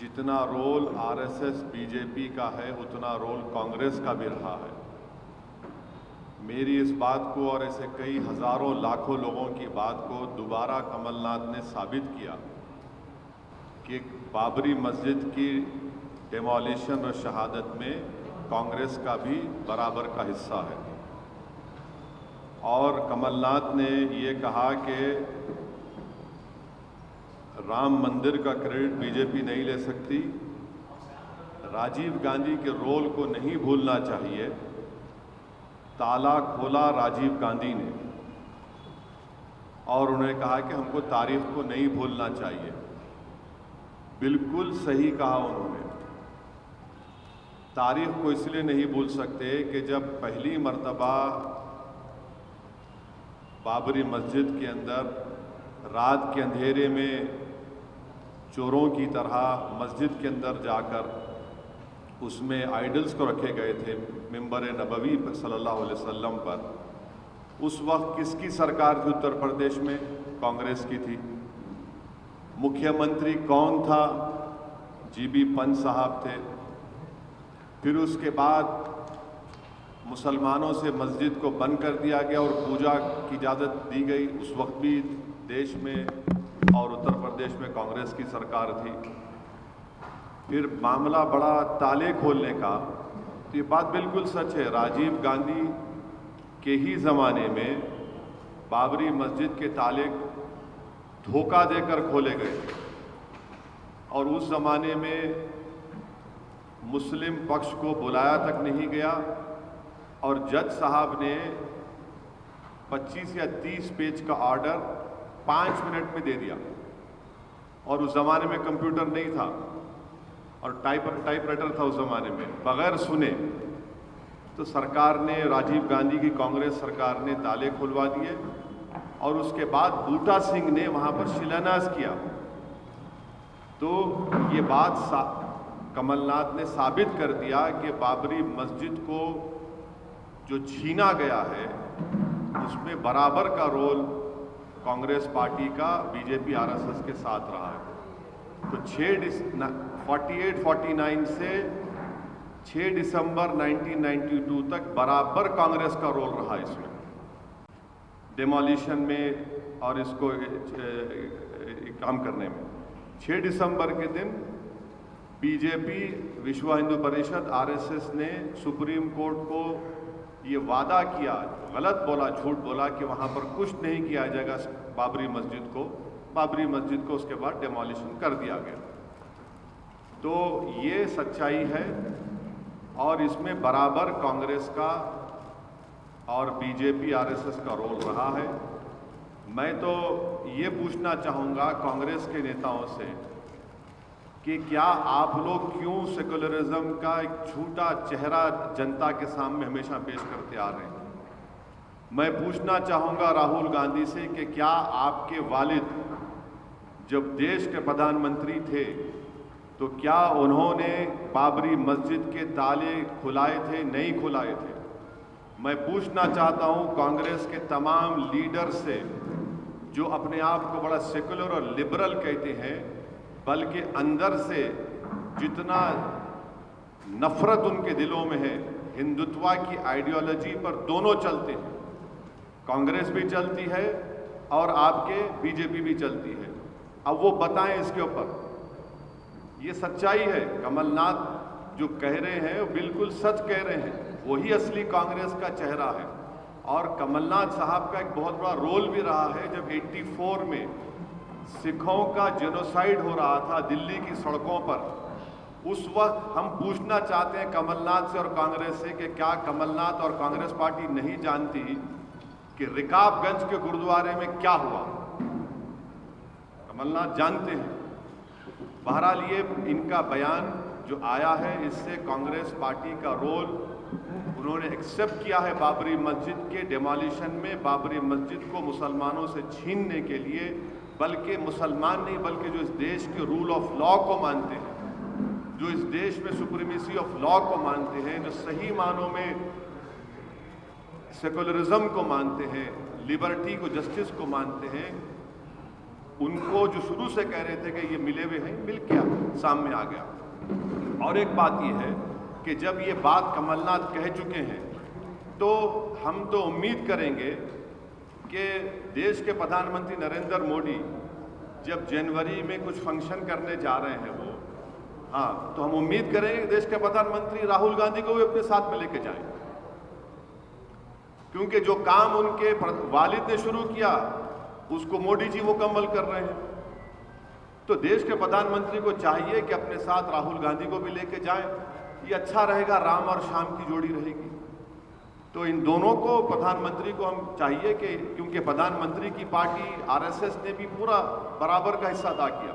जितना role RSS BJP का है उतना रोल कांग्रेस का भी रहा है। मेरी इस बात को और ऐसे कई हजारों लाखों लोगों की बात को दोबारा कमलनाथ ने साबित किया कि बाबरी मस्जिद की डेमोलिशन और शहादत में कांग्रेस का भी बराबर का हिस्सा है। और कमलनाथ ने ये कहा कि राम मंदिर का क्रेडिट बीजेपी नहीं ले सकती, राजीव गांधी के रोल को नहीं भूलना चाहिए। ताला खोला राजीव गांधी ने और उन्होंने कहा कि हमको तारीख को नहीं भूलना चाहिए। बिल्कुल सही कहा उन्होंने। तारीख को इसलिए नहीं भूल सकते कि जब पहली मर्तबा बाबरी मस्जिद के अंदर रात के अंधेरे में चोरों की तरह मस्जिद के अंदर जाकर उसमें आइडल्स को रखे गए थे मिंबर नबवी सल्लल्लाहु अलैहि वसल्लम पर, उस वक्त किसकी सरकार थी उत्तर प्रदेश में? कांग्रेस की थी। मुख्यमंत्री कौन था? जीबी पंत साहब थे। फिर उसके बाद मुसलमानों से मस्जिद को बंद कर दिया गया और पूजा की इजाज़त दी गई। उस वक्त भी देश में और उत्तर प्रदेश में कांग्रेस की सरकार थी। फिर मामला बड़ा ताले खोलने का, तो ये बात बिल्कुल सच है। राजीव गांधी के ही ज़माने में बाबरी मस्जिद के ताले धोखा देकर खोले गए और उस ज़माने में मुस्लिम पक्ष को बुलाया तक नहीं गया और जज साहब ने 25 या 30 पेज का ऑर्डर 5 मिनट में दे दिया। और उस ज़माने में कंप्यूटर नहीं था और टाइपराइटर था उस ज़माने में। बगैर सुने तो सरकार ने, राजीव गांधी की कांग्रेस सरकार ने ताले खुलवा दिए और उसके बाद बूटा सिंह ने वहाँ पर शिलान्यास किया। तो ये बात कमलनाथ ने साबित कर दिया कि बाबरी मस्जिद को जो छीना गया है उसमें बराबर का रोल कांग्रेस पार्टी का बीजेपी आरएसएस के साथ रहा है। तो 48-49 से 6 दिसंबर 1992 तक बराबर कांग्रेस का रोल रहा इसमें, डेमोलिशन में और इसको काम करने में। 6 दिसंबर के दिन बीजेपी, विश्व हिंदू परिषद, आरएसएस ने सुप्रीम कोर्ट को ये वादा किया, गलत बोला, झूठ बोला कि वहाँ पर कुछ नहीं किया जाएगा बाबरी मस्जिद को उसके बाद डेमोलिशन कर दिया गया। तो ये सच्चाई है और इसमें बराबर कांग्रेस का और बीजेपी आरएसएस का रोल रहा है। मैं तो ये पूछना चाहूँगा कांग्रेस के नेताओं से कि क्या आप लोग क्यों सेकुलरिज्म का एक झूठा चेहरा जनता के सामने हमेशा पेश करते आ रहे हैं? मैं पूछना चाहूँगा राहुल गांधी से कि क्या आपके वालिद जब देश के प्रधानमंत्री थे तो क्या उन्होंने बाबरी मस्जिद के ताले खुलाए थे? नहीं खुलाए थे। मैं पूछना चाहता हूँ कांग्रेस के तमाम लीडर से जो अपने आप को बड़ा सेकुलर और लिबरल कहते हैं, बल्कि अंदर से जितना नफरत उनके दिलों में है, हिंदुत्व की आइडियोलॉजी पर दोनों चलते हैं, कांग्रेस भी चलती है और आपके बीजेपी भी चलती है। अब वो बताएं इसके ऊपर। ये सच्चाई है। कमलनाथ जो कह रहे हैं वो बिल्कुल सच कह रहे हैं, वही असली कांग्रेस का चेहरा है। और कमलनाथ साहब का एक बहुत बड़ा रोल भी रहा है। जब 84 में सिखों का जेनोसाइड हो रहा था दिल्ली की सड़कों पर, उस वक्त हम पूछना चाहते हैं कमलनाथ से और कांग्रेस से कि क्या कमलनाथ और कांग्रेस पार्टी नहीं जानती कि रिकाबगंज के गुरुद्वारे में क्या हुआ? कमलनाथ जानते हैं। बहरहाल ये इनका बयान जो आया है, इससे कांग्रेस पार्टी का रोल उन्होंने एक्सेप्ट किया है बाबरी मस्जिद के डेमोलिशन में, बाबरी मस्जिद को मुसलमानों से छीनने के लिए। बल्कि मुसलमान नहीं, बल्कि जो इस देश के रूल ऑफ लॉ को मानते हैं, जो इस देश में सुप्रीमेसी ऑफ लॉ को मानते हैं, जो सही मानों में सेकुलरिज्म को मानते हैं, लिबर्टी को, जस्टिस को मानते हैं, उनको जो शुरू से कह रहे थे कि ये मिले हुए हैं, मिल क्या सामने आ गया। और एक बात ये है कि जब ये बात कमलनाथ कह चुके हैं तो हम तो उम्मीद करेंगे कि देश के प्रधानमंत्री नरेंद्र मोदी जब जनवरी में कुछ फंक्शन करने जा रहे हैं वो, हाँ, तो हम उम्मीद करेंगे कि देश के प्रधानमंत्री राहुल गांधी को भी अपने साथ में लेके जाएं, क्योंकि जो काम उनके वालिद ने शुरू किया उसको मोदी जी मुकम्मल कर रहे हैं। तो देश के प्रधानमंत्री को चाहिए कि अपने साथ राहुल गांधी को भी लेके जाएं, ये अच्छा रहेगा, राम और श्याम की जोड़ी रहेगी। तो इन दोनों को, प्रधानमंत्री को हम चाहिए कि, क्योंकि प्रधानमंत्री की पार्टी आरएसएस ने भी पूरा बराबर का हिस्सा अदा किया,